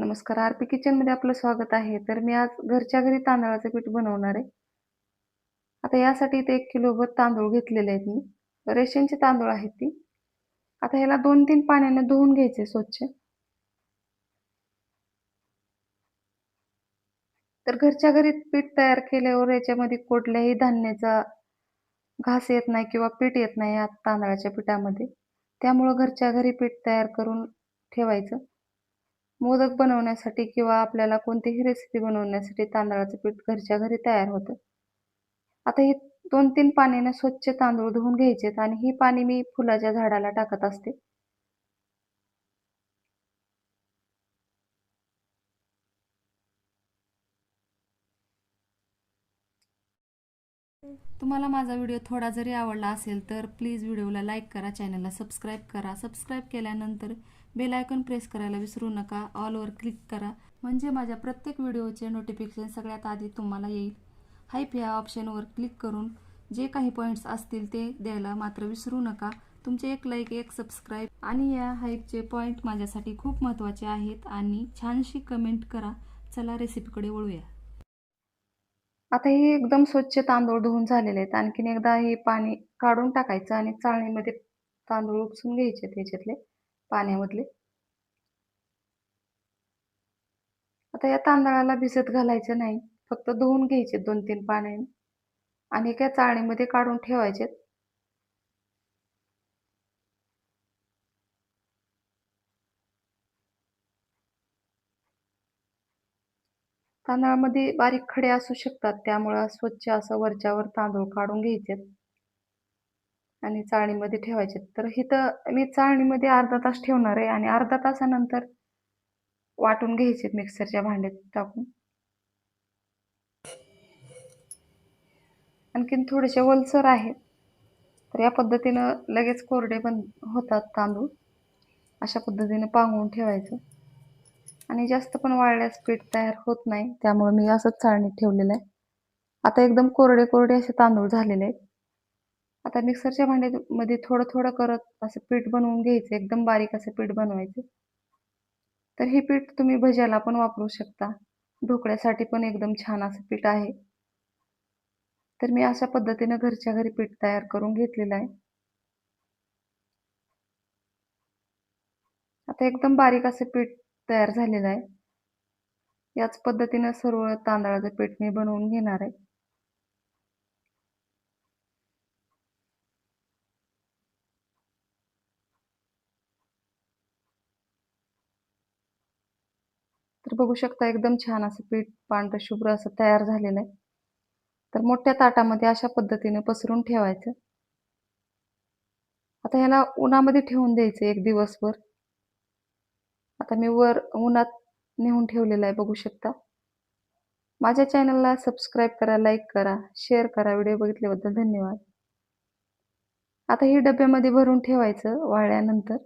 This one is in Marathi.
नमस्कार. आरपी किचनमध्ये आपलं स्वागत आहे. तर मी आज घरच्या घरी तांदळाचं पीठ बनवणार आहे. आता यासाठी इथे 1 किलोभर तांदूळ घेतलेले आहेत मी. रेशनचे तांदूळ आहेत ती. आता ह्याला 2-3 पाण्याने धुवून घ्यायचे स्वच्छ. तर घरच्या घरी पीठ तयार केल्यावर याच्यामध्ये कुठल्याही धान्याचा घास येत नाही किंवा पीठ येत नाही या तांदळाच्या पिठामध्ये. त्यामुळं घरच्या घरी पीठ तयार करून ठेवायचं. मोदक बनवण्यासाठी किंवा आपल्याला कोणतीही रेसिपी बनवण्यासाठी तांदळाचं पीठ घरच्या घरी तयार होतं. आता हे 2-3 पाण्याने स्वच्छ तांदूळ धुवून घ्यायचेत आणि ही पाणी मी फुलाच्या झाडाला टाकत असते. तुम्हाला माझा व्हिडिओ थोडा जरी आवडला असेल तर प्लीज व्हिडिओला लाईक करा, चॅनलला सबस्क्राईब करा. सबस्क्राईब केल्यानंतर बेल आयकॉन प्रेस करायला विसरू नका. ऑलवर क्लिक करा म्हणजे माझ्या प्रत्येक व्हिडिओचे नोटिफिकेशन सगळ्यात आधी तुम्हाला येईल. हाईप या ऑप्शनवर क्लिक करून जे काही पॉईंट्स असतील ते द्यायला मात्र विसरू नका. तुमचे एक लाईक, एक सबस्क्राईब आणि या हाईपचे पॉईंट माझ्यासाठी खूप महत्त्वाचे आहेत. आणि छानशी कमेंट करा. चला रेसिपीकडे वळूया. आता हे एकदम स्वच्छ तांदूळ धुवून झालेले आहेत. आणखीन एकदा हे पाणी काढून टाकायचं आणि चाळणीमध्ये तांदूळ उपसून घ्यायचे त्याच्यातले पाण्यामधले. आता या तांदळाला भिजत घालायचं नाही. फक्त धुवून घ्यायचे 2-3 पाण्याने आणि एका चाळणीमध्ये काढून ठेवायचे. तांदळामध्ये बारीक खडे असू शकतात, त्यामुळं स्वच्छ असं वरच्यावर तांदूळ काढून घ्यायचे आणि चाळणीमध्ये ठेवायचे. तर इथं मी चाळणीमध्ये अर्धा तास ठेवणार आहे आणि अर्धा तासानंतर वाटून घ्यायचे मिक्सरच्या भांड्यात टाकून. आणखीन थोडेसे ओलसर आहेत, तर या पद्धतीनं लगेच कोरडे पण होतात तांदूळ. अशा पद्धतीने पांगवून ठेवायचं आणि जास्त पण वाळल्यास पीठ तयार होत नाही, त्यामुळे मी असंच चाळणीत ठेवलेलं आहे. आता एकदम कोरडे कोरडे असे तांदूळ झालेले आहेत. आता मिक्सरच्या भांड्यामध्ये थोडं थोडं करत असं पीठ बनवून घ्यायचं, एकदम बारीक असं पीठ बनवायचं. तर हे पीठ तुम्ही भज्याला पण वापरू शकता. ढोकळ्यासाठी पण एकदम छान असं पीठ आहे. तर मी अशा पद्धतीनं घरच्या घरी पीठ तयार करून घेतलेलं आहे. आता एकदम बारीक असं पीठ तयार झालेलं आहे. याच पद्धतीनं सर्व तांदळाचं पीठ मी बनवून घेणार आहे. तर बघू शकता एकदम छान असं पीठ पांढरं शुभ्र असं तयार झालेलं आहे. तर मोठ्या ताटामध्ये अशा पद्धतीने पसरून ठेवायचं. आता ह्याला उन्हामध्ये ठेवून द्यायचं 1 दिवसभर. आता मी वर उन्हात नेऊन ठेवलेलं आहे बघू शकता. माझ्या चॅनलला सबस्क्राईब करा, लाईक करा, शेअर करा. व्हिडिओ बघितल्याबद्दल धन्यवाद. आता हे डब्यामध्ये भरून ठेवायचं वाळल्यानंतर.